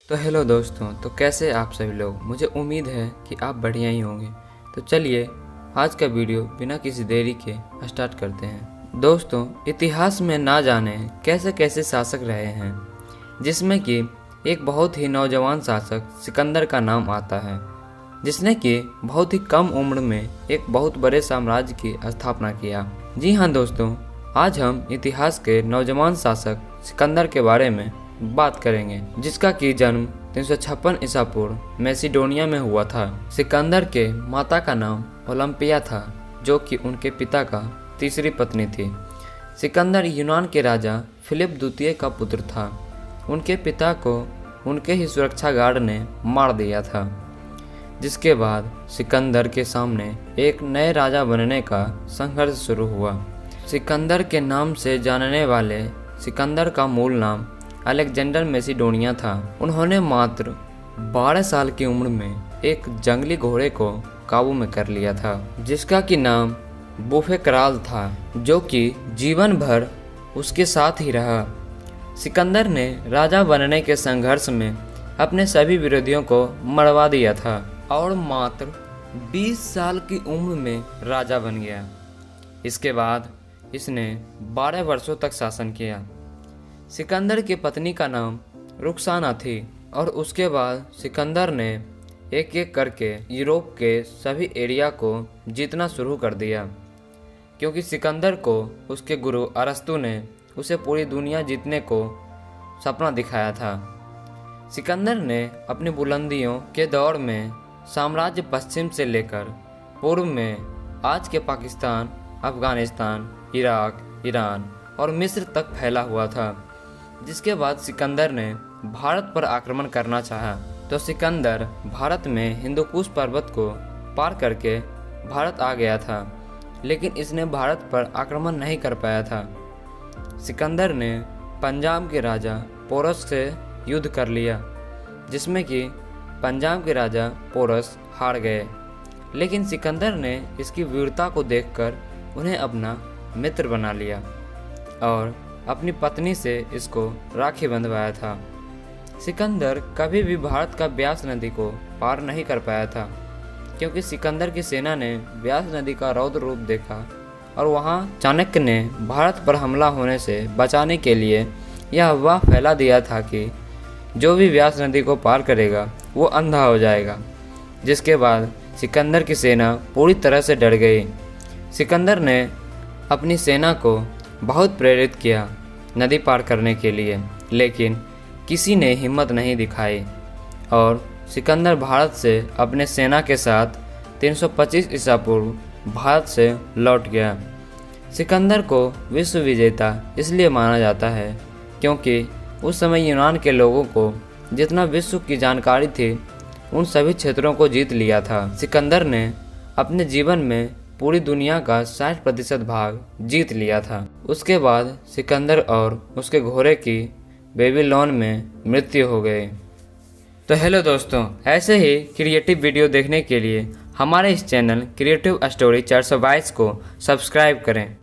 तो हेलो दोस्तों, तो कैसे आप सभी लोग। मुझे उम्मीद है कि आप बढ़िया ही होंगे। तो चलिए आज का वीडियो बिना किसी देरी के स्टार्ट करते हैं। दोस्तों, इतिहास में ना जाने कैसे कैसे शासक रहे हैं, जिसमें कि एक बहुत ही नौजवान शासक सिकंदर का नाम आता है, जिसने कि बहुत ही कम उम्र में एक बहुत बड़े साम्राज्य की स्थापना किया। जी हाँ दोस्तों, आज हम इतिहास के नौजवान शासक सिकंदर के बारे में बात करेंगे, जिसका कि जन्म 356 ईसा पूर्व मैसिडोनिया में हुआ था। सिकंदर के माता का नाम ओलंपिया था, जो कि उनके पिता का तीसरी पत्नी थी। सिकंदर यूनान के राजा फिलिप द्वितीय का पुत्र था। उनके पिता को उनके ही सुरक्षा गार्ड ने मार दिया था, जिसके बाद सिकंदर के सामने एक नए राजा बनने का संघर्ष शुरू हुआ। सिकंदर के नाम से जानने वाले सिकंदर का मूल नाम अलेक्जेंडर मैसिडोनिया था। उन्होंने मात्र 12 साल की उम्र में एक जंगली घोड़े को काबू में कर लिया था, जिसका कि नाम बुफेकराल था, जो कि जीवन भर उसके साथ ही रहा। सिकंदर ने राजा बनने के संघर्ष में अपने सभी विरोधियों को मरवा दिया था और मात्र 20 साल की उम्र में राजा बन गया। इसके बाद इसने 12 वर्षों तक शासन किया। सिकंदर की पत्नी का नाम रुखसाना थी और उसके बाद सिकंदर ने एक एक करके यूरोप के सभी एरिया को जीतना शुरू कर दिया, क्योंकि सिकंदर को उसके गुरु अरस्तु ने उसे पूरी दुनिया जीतने को सपना दिखाया था। सिकंदर ने अपनी बुलंदियों के दौर में साम्राज्य पश्चिम से लेकर पूर्व में आज के पाकिस्तान, अफगानिस्तान, इराक, ईरान और मिस्र तक फैला हुआ था। जिसके बाद सिकंदर ने भारत पर आक्रमण करना चाहा, तो सिकंदर भारत में हिंदुकुश पर्वत को पार करके भारत आ गया था, लेकिन इसने भारत पर आक्रमण नहीं कर पाया था। सिकंदर ने पंजाब के राजा पोरस से युद्ध कर लिया, जिसमें कि पंजाब के राजा पोरस हार गए, लेकिन सिकंदर ने इसकी वीरता को देखकर उन्हें अपना मित्र बना लिया और अपनी पत्नी से इसको राखी बंधवाया था। सिकंदर कभी भी भारत का ब्यास नदी को पार नहीं कर पाया था, क्योंकि सिकंदर की सेना ने ब्यास नदी का रौद्र रूप देखा और वहां चाणक्य ने भारत पर हमला होने से बचाने के लिए यह अफवाह फैला दिया था कि जो भी ब्यास नदी को पार करेगा वो अंधा हो जाएगा, जिसके बाद सिकंदर की सेना पूरी तरह से डर गई। सिकंदर ने अपनी सेना को बहुत प्रेरित किया नदी पार करने के लिए, लेकिन किसी ने हिम्मत नहीं दिखाई और सिकंदर भारत से अपने सेना के साथ 325 ईसा पूर्व भारत से लौट गया। सिकंदर को विश्व विजेता इसलिए माना जाता है क्योंकि उस समय यूनान के लोगों को जितना विश्व की जानकारी थी उन सभी क्षेत्रों को जीत लिया था। सिकंदर ने अपने जीवन में पूरी दुनिया का 60% भाग जीत लिया था। उसके बाद सिकंदर और उसके घोड़े की बेबीलोन में मृत्यु हो गई। तो हेलो दोस्तों, ऐसे ही क्रिएटिव वीडियो देखने के लिए हमारे इस चैनल क्रिएटिव स्टोरी 422 को सब्सक्राइब करें।